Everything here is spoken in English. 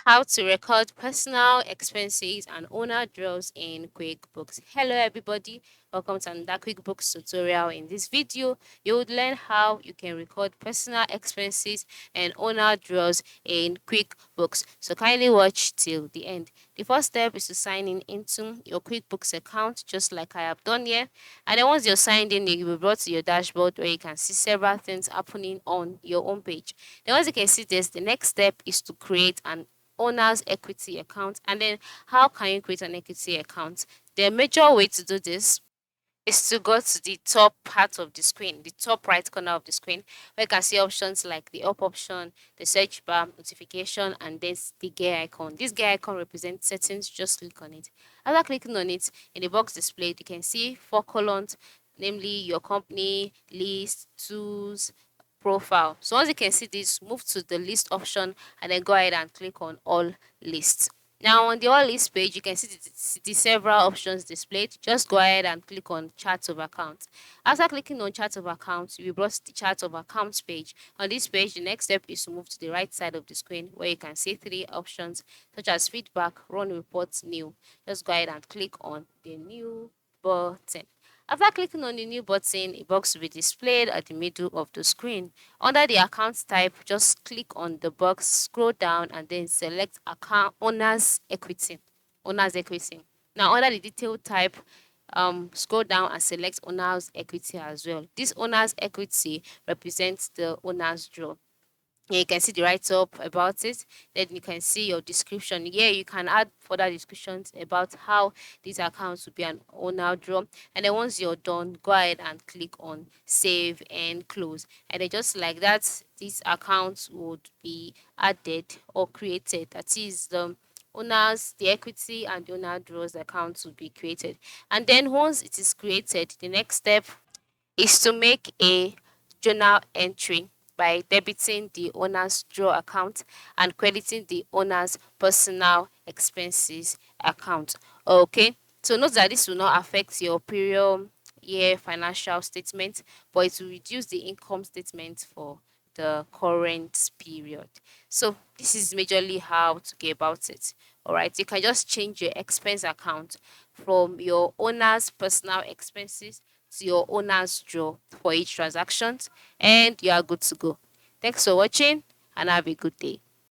how to record personal expenses and owner draws in QuickBooks. Hello everybody, welcome to another QuickBooks tutorial. In this video, you would learn how you can record personal expenses and owner draws in QuickBooks. So kindly watch till the end. The first step is to sign in into your QuickBooks account, just like I have done here. And then once you're signed in, you'll be brought to your dashboard where you can see several things happening on your home page. Then once you can see this, the next step is to create an owner's equity account. And then how can you create an equity account? The major way to do this is to go to the top part of the screen, the top right corner of the screen, where you can see options like the up option, the search bar, notification, and then the gear icon. This gear icon represents settings. Just click on it. After clicking on it, in the box displayed, you can see 4 columns, namely your company, list, tools, profile. So once you can see this, move to the list option and then go ahead and click on all lists. Now on the all list page, you can see the several options displayed. Just go ahead and click on chart of accounts. After clicking on chart of accounts, you'll be brought to the chart of accounts page. On this page, the next step is to move to the right side of the screen where you can see 3 options such as feedback, run reports, new. Just go ahead and click on the new button. After clicking on the new button, a box will be displayed at the middle of the screen. Under the account type, just click on the box, scroll down, and then select account owner's equity. Owner's equity. Now, under the detail type, scroll down and select owner's equity as well. This owner's equity represents the owner's draw. Here you can see the write up about it. Then you can see your description. Here you can add further descriptions about how these accounts will be an owner draw. And then once you're done, go ahead and click on save and close. And then just like that, these accounts would be added or created. That is the owners, the equity and the owner draws accounts will be created. And then once it is created, the next step is to make a journal entry by debiting the owner's draw account and crediting the owner's personal expenses account. Okay, so note that this will not affect your period year financial statement, but it will reduce the income statement for the current period. So this is majorly how to get about it. All right, you can just change your expense account from your owner's personal expenses to your owner's draw for each transaction, and you are good to go. Thanks for watching and have a good day.